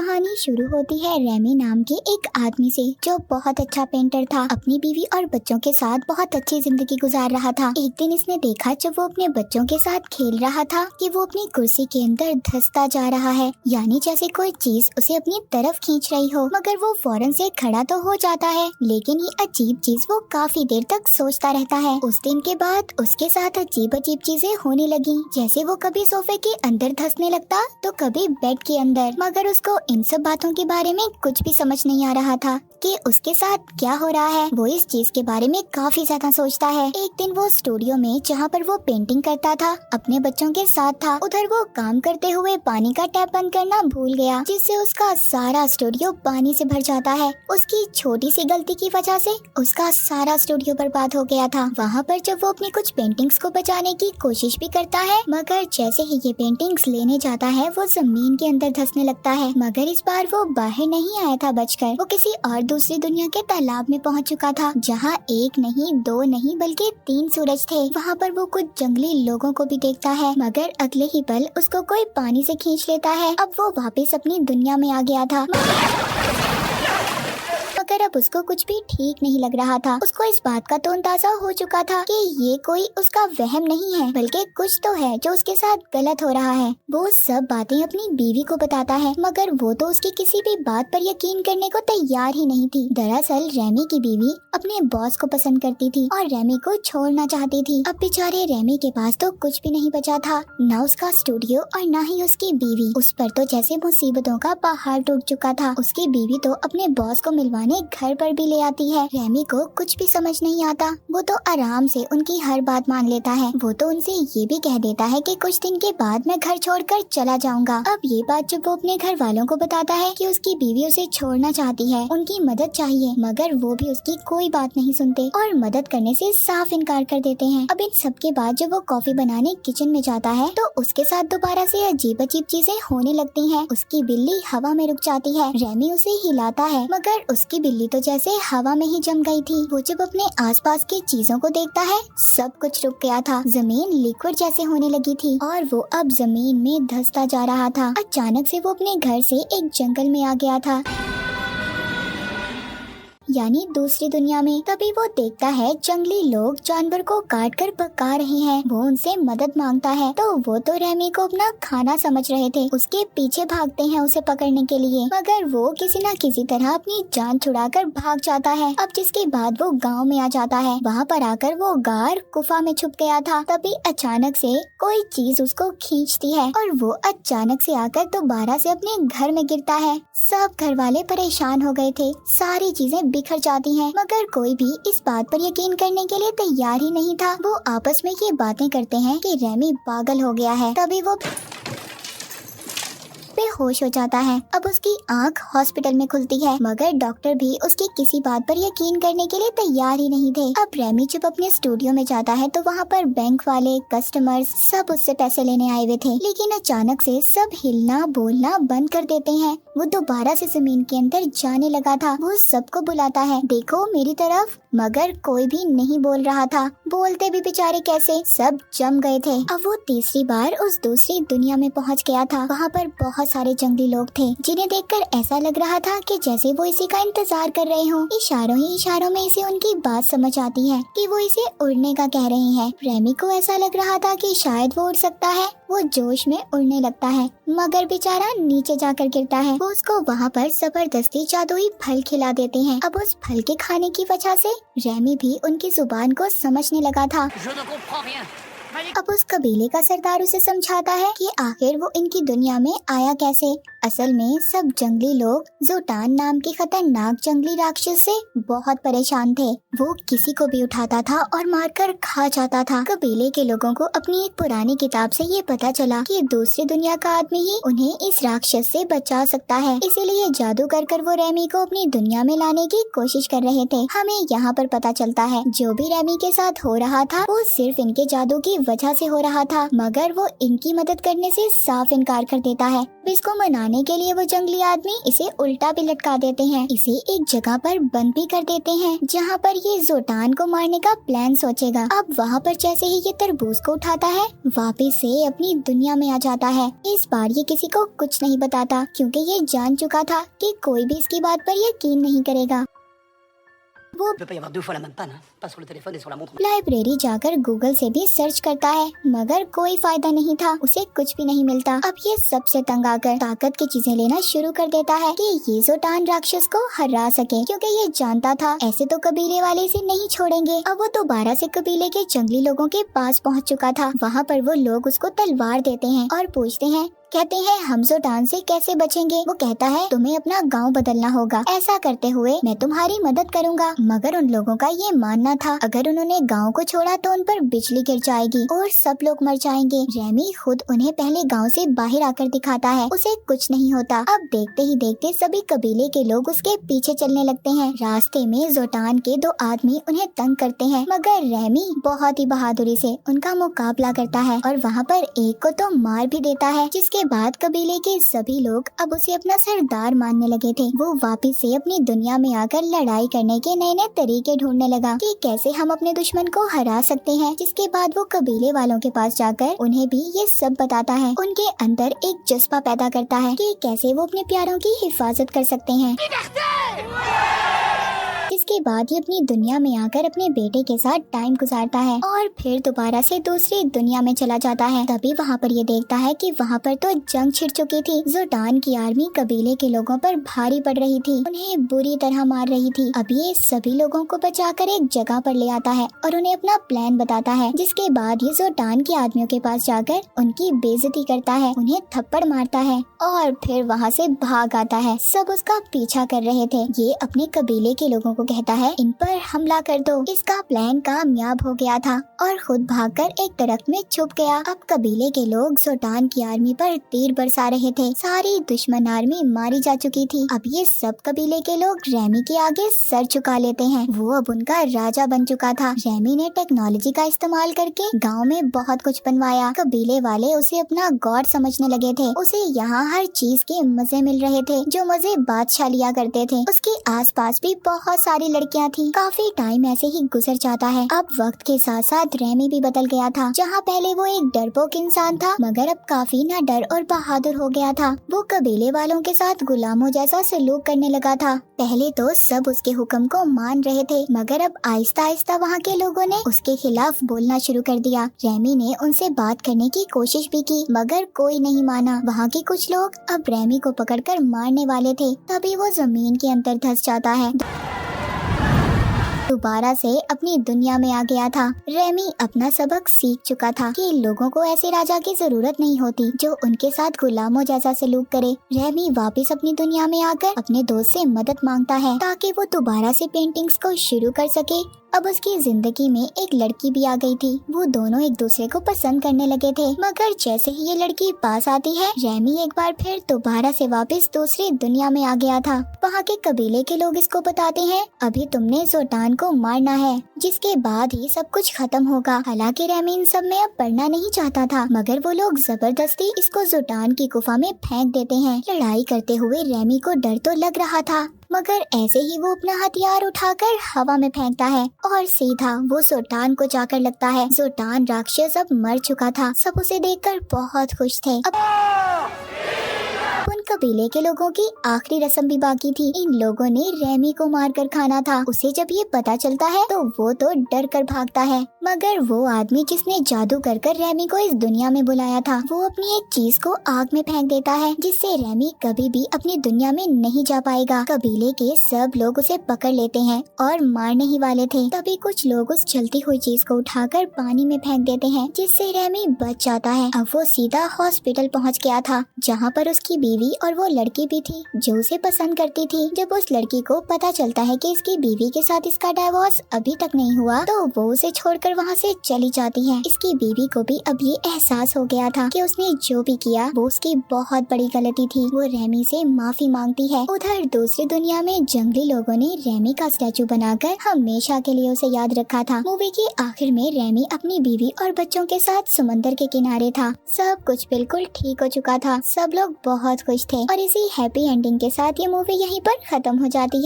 कहानी शुरू होती है रेमी नाम के एक आदमी से जो बहुत अच्छा पेंटर था। अपनी बीवी और बच्चों के साथ बहुत अच्छी जिंदगी गुजार रहा था। एक दिन इसने देखा जब वो अपने बच्चों के साथ खेल रहा था कि वो अपनी कुर्सी के अंदर धंसता जा रहा है, यानी जैसे कोई चीज उसे अपनी तरफ खींच रही हो। मगर वो फौरन से खड़ा तो हो जाता है, लेकिन ये अजीब चीज वो काफी देर तक सोचता रहता है। उस दिन के बाद उसके साथ अजीब अजीब चीजें होने लगी, जैसे वो कभी सोफे के अंदर धंसने लगता तो कभी बेड के अंदर। मगर उसको इन सब बातों के बारे में कुछ भी समझ नहीं आ रहा था कि उसके साथ क्या हो रहा है। वो इस चीज के बारे में काफी ज्यादा सोचता है। एक दिन वो स्टूडियो में जहाँ पर वो पेंटिंग करता था अपने बच्चों के साथ था। उधर वो काम करते हुए पानी का टैप बंद करना भूल गया, जिससे उसका सारा स्टूडियो पानी से भर जाता है। उसकी छोटी सी गलती की वजह से उसका सारा स्टूडियो बर्बाद हो गया था। वहाँ पर जब वो अपनी कुछ पेंटिंग्स को बचाने की कोशिश भी करता है, मगर जैसे ही ये पेंटिंग्स लेने जाता है वो जमीन के अंदर धंसने लगता है। मगर इस बार वो बाहर नहीं आया था बचकर, वो किसी और दूसरी दुनिया के तालाब में पहुंच चुका था, जहां एक नहीं, दो नहीं, बल्कि 3 सूरज थे। वहां पर वो कुछ जंगली लोगों को भी देखता है, मगर अगले ही पल उसको कोई पानी से खींच लेता है। अब वो वापस अपनी दुनिया में आ गया था, मगर अब उसको कुछ भी ठीक नहीं लग रहा था। उसको इस बात का तो अंदाजा हो चुका था कि ये कोई उसका वहम नहीं है, बल्कि कुछ तो है जो उसके साथ गलत हो रहा है। वो सब बातें अपनी बीवी को बताता है, मगर वो तो उसकी किसी भी बात पर यकीन करने को तैयार ही नहीं थी। दरअसल रेमी की बीवी अपने बॉस को पसंद करती थी और रेमी को छोड़ना चाहती थी। अब बेचारे रेमी के पास तो कुछ भी नहीं बचा था, न उसका स्टूडियो और न ही उसकी बीवी। उस पर तो जैसे मुसीबतों का पहाड़ टूट चुका था। उसकी बीवी तो अपने बॉस को मिलवाने घर पर भी ले आती है। रेमी को कुछ भी समझ नहीं आता, वो तो आराम से उनकी हर बात मान लेता है। वो तो उनसे ये भी कह देता है कि कुछ दिन के बाद मैं घर छोड़कर चला जाऊंगा। अब ये बात जब वो अपने घर वालों को बताता है कि उसकी बीवी उसे छोड़ना चाहती है, उनकी मदद चाहिए, मगर वो भी उसकी कोई बात नहीं सुनते और मदद करने से साफ इनकार कर देते हैं। अब इन सब के बाद जब वो कॉफी बनाने किचन में जाता है तो उसके साथ दोबारा से अजीब अजीब चीजें होने लगती हैं। उसकी बिल्ली हवा में रुक जाती है, रेमी उसे हिलाता है, मगर उसकी बिल्ली तो जैसे हवा में ही जम गई थी। वो जब अपने आसपास की चीजों को देखता है सब कुछ रुक गया था। जमीन लिक्विड जैसे होने लगी थी और वो अब जमीन में धंसता जा रहा था। अचानक से वो अपने घर से एक जंगल में आ गया था, यानी दूसरी दुनिया में। तभी वो देखता है जंगली लोग जानवर को काट कर पका रहे हैं। वो उनसे मदद मांगता है तो वो तो रेमी को अपना खाना समझ रहे थे। उसके पीछे भागते हैं उसे पकड़ने के लिए, मगर वो किसी न किसी तरह अपनी जान छुड़ाकर भाग जाता है। अब जिसके बाद वो गांव में आ जाता है। वहाँ पर आकर वो गार गुफा में छुप गया था। तभी अचानक से कोई चीज उसको खींचती है और वो अचानक से आकर दोबारा से अपने घर में गिरता है। सब घर वाले परेशान हो गए थे, सारी चीजें बिखर जाती हैं, मगर कोई भी इस बात पर यकीन करने के लिए तैयार ही नहीं था। वो आपस में ये बातें करते हैं कि रेमी पागल हो गया है। तभी वो बेहोश हो जाता है। अब उसकी आंख हॉस्पिटल में खुलती है, मगर डॉक्टर भी उसकी किसी बात पर यकीन करने के लिए तैयार ही नहीं थे। अब रेमी जब अपने स्टूडियो में जाता है तो वहाँ पर बैंक वाले, कस्टमर्स सब उससे पैसे लेने आए हुए थे, लेकिन अचानक से सब हिलना बोलना बंद कर देते हैं। वो दोबारा से जमीन के अंदर जाने लगा था। वो सबको बुलाता है, देखो मेरी तरफ, मगर कोई भी नहीं बोल रहा था। बोलते भी बेचारे कैसे, सब जम गए थे। अब वो तीसरी बार उस दूसरी दुनिया में पहुंच गया था। वहाँ पर बहुत सारे जंगली लोग थे, जिन्हें देखकर ऐसा लग रहा था कि जैसे वो इसी का इंतजार कर रहे हों। इशारों ही इशारों में इसे उनकी बात समझ आती है कि वो इसे उड़ने का कह रहे हैं। रेमी को ऐसा लग रहा था कि शायद वो उड़ सकता है। वो जोश में उड़ने लगता है, मगर बेचारा नीचे जाकर गिरता है। वो उसको वहाँ पर जबरदस्ती जादुई फल खिला देते हैं। अब उस फल के खाने की वजह से रेमी भी उनकी जुबान को समझने लगा था। अब उस कबीले का सरदार उसे समझाता है कि आखिर वो इनकी दुनिया में आया कैसे। असल में सब जंगली लोग जुटान नाम के खतरनाक जंगली राक्षस से बहुत परेशान थे। वो किसी को भी उठाता था और मारकर खा जाता था। कबीले के लोगों को अपनी एक पुरानी किताब से ये पता चला कि दूसरी दुनिया का आदमी ही उन्हें इस राक्षस से बचा सकता है, इसीलिए जादू कर वो रेमी को अपनी दुनिया में लाने की कोशिश कर रहे थे। हमें यहाँ पर पता चलता है जो भी रेमी के साथ हो रहा था वो सिर्फ इनके जादू की वजह से हो रहा था, मगर वो इनकी मदद करने से साफ इनकार कर देता है। इसको मनाने के लिए वो जंगली आदमी इसे उल्टा भी लटका देते हैं। इसे एक जगह पर बंद भी कर देते हैं जहाँ पर ये जोटान को मारने का प्लान सोचेगा। अब वहाँ पर जैसे ही ये तरबूज को उठाता है, वापिस से अपनी दुनिया में आ जाता है। इस बार ये किसी को कुछ नहीं बताता क्योंकि ये जान चुका था कि कोई भी इसकी बात पर यकीन नहीं करेगा। वो लाइब्रेरी जाकर गूगल से भी सर्च करता है, मगर कोई फायदा नहीं था, उसे कुछ भी नहीं मिलता। अब ये सबसे तंग आकर ताकत की चीजें लेना शुरू कर देता है कि ये जोटान राक्षस को हरा सके, क्योंकि ये जानता था ऐसे तो कबीले वाले इसे नहीं छोड़ेंगे। अब वो दोबारा से कबीले के जंगली लोगों के पास पहुंच चुका था। वहाँ पर वो लोग उसको तलवार देते हैं और पूछते हैं, कहते हैं हम जोटान से कैसे बचेंगे। वो कहता है तुम्हें अपना गांव बदलना होगा, ऐसा करते हुए मैं तुम्हारी मदद करूंगा। मगर उन लोगों का ये मानना था अगर उन्होंने गांव को छोड़ा तो उन पर बिजली गिर जाएगी और सब लोग मर जाएंगे। रेमी खुद उन्हें पहले गांव से बाहर आकर दिखाता है, उसे कुछ नहीं होता। अब देखते ही देखते सभी कबीले के लोग उसके पीछे चलने लगते हैं। रास्ते में जोटान के दो आदमी उन्हें तंग करते हैं, मगर रेमी बहुत ही बहादुरी से उनका मुकाबला करता है और वहाँ पर एक को तो मार भी देता है। जिसके बाद कबीले के सभी लोग अब उसे अपना सरदार मानने लगे थे। वो वापिस से अपनी दुनिया में आकर लड़ाई करने के नए नए तरीके ढूंढने लगा कि कैसे हम अपने दुश्मन को हरा सकते हैं। जिसके बाद वो कबीले वालों के पास जाकर उन्हें भी ये सब बताता है। उनके अंदर एक जज्बा पैदा करता है कि कैसे वो अपने प्यारों की हिफाजत कर सकते हैं। इसके बाद ये अपनी दुनिया में आकर अपने बेटे के साथ टाइम गुजारता है और फिर दोबारा से दूसरी दुनिया में चला जाता है। तभी वहाँ पर ये देखता है कि वहाँ पर तो जंग छिड़ चुकी थी। जोटान की आर्मी कबीले के लोगों पर भारी पड़ रही थी, उन्हें बुरी तरह मार रही थी। अब ये सभी लोगों को बचाकर एक जगह पर ले आता है और उन्हें अपना प्लान बताता है। जिसके बाद ये जोटान के आदमियों के पास जाकर उनकी बेइज्जती करता है, उन्हें थप्पड़ मारता है और फिर वहाँ से भाग आता है। सब उसका पीछा कर रहे थे। ये अपने कबीले के लोगों को कहता है इन पर हमला कर दो। इसका प्लान कामयाब हो गया था और खुद भागकर एक दरख्त में छुप गया। अब कबीले के लोग जोटान की आर्मी पर तीर बरसा रहे थे। सारी दुश्मन आर्मी मारी जा चुकी थी। अब ये सब कबीले के लोग रेमी के आगे सर झुका लेते हैं। वो अब उनका राजा बन चुका था। रेमी ने टेक्नोलॉजी का इस्तेमाल करके गाँव में बहुत कुछ बनवाया। कबीले वाले उसे अपना गॉड समझने लगे थे। उसे यहाँ हर चीज के मजे मिल रहे थे जो मजे बादशाह लिया करते थे। उसके आसपास भी बहुत सारी लड़कियां थी। काफी टाइम ऐसे ही गुजर जाता है। अब वक्त के साथ साथ रेमी भी बदल गया था। जहाँ पहले वो एक डरपोक इंसान था, मगर अब काफी ना डर और बहादुर हो गया था। वो कबीले वालों के साथ गुलामों जैसा सलूक करने लगा था। पहले तो सब उसके हुक्म को मान रहे थे, मगर अब आहिस्ता आहिस्ता वहाँ के लोगों ने उसके खिलाफ बोलना शुरू कर दिया। रेमी ने उनसे बात करने की कोशिश भी की, मगर कोई नहीं माना। वहाँ के कुछ लोग अब रेमी को पकड़कर मारने वाले थे। तभी वो जमीन के अंदर धंस जाता है। दोबारा से अपनी दुनिया में आ गया था। रेमी अपना सबक सीख चुका था कि लोगों को ऐसे राजा की जरूरत नहीं होती जो उनके साथ गुलामों जैसा सलूक करे। रेमी वापस अपनी दुनिया में आकर अपने दोस्त से मदद मांगता है ताकि वो दोबारा से पेंटिंग्स को शुरू कर सके। अब उसकी जिंदगी में एक लड़की भी आ गई थी। वो दोनों एक दूसरे को पसंद करने लगे थे, मगर जैसे ही ये लड़की पास आती है, रेमी एक बार फिर दोबारा से वापस दूसरी दुनिया में आ गया था। वहाँ के कबीले के लोग इसको बताते हैं अभी तुमने जोटान को मारना है, जिसके बाद ही सब कुछ खत्म होगा। हालांकि रेमी इन सब में अब पढ़ना नहीं चाहता था, मगर वो लोग जबरदस्ती इसको जोटान की गुफा में फेंक देते हैं। लड़ाई करते हुए रेमी को डर तो लग रहा था, मगर ऐसे ही वो अपना हथियार उठाकर हवा में फेंकता है और सीधा वो जोटान को जाकर लगता है। जोटान राक्षस अब मर चुका था। सब उसे देखकर बहुत खुश थे। अब उन कबीले के लोगों की आखिरी रस्म भी बाकी थी। इन लोगों ने रेमी को मारकर खाना था। उसे जब ये पता चलता है तो वो तो डर कर भागता है, मगर वो आदमी जिसने जादू कर कर रेमी को इस दुनिया में बुलाया था, वो अपनी एक चीज को आग में फेंक देता है, जिससे रेमी कभी भी अपनी दुनिया में नहीं जा पाएगा। कबीले के सब लोग उसे पकड़ लेते हैं और मारने ही वाले थे। तभी कुछ लोग उस जलती हुई चीज को उठाकर पानी में फेंक देते हैं, जिससे रेमी बच जाता है। अब वो सीधा हॉस्पिटल पहुँच गया था, जहाँ पर उसकी बीवी और वो लड़की भी थी जो उसे पसंद करती थी। जब उस लड़की को पता चलता है कि इसकी बीवी के साथ इसका डाइवोर्स अभी तक नहीं हुआ तो वो उसे छोड़कर वहाँ से चली जाती है। इसकी बीवी को भी अब ये एहसास हो गया था कि उसने जो भी किया वो उसकी बहुत बड़ी गलती थी। वो रेमी से माफी मांगती है। उधर दूसरी दुनिया में जंगली लोगों ने रेमी का स्टैचू बनाकर हमेशा के लिए उसे याद रखा था। मूवी के आखिर में रेमी अपनी बीवी और बच्चों के साथ समंदर के किनारे था। सब कुछ बिल्कुल ठीक हो चुका था। सब लोग बहुत खुश थे और इसी हैप्पी एंडिंग के साथ ये मूवी यहीं पर खत्म हो जाती है।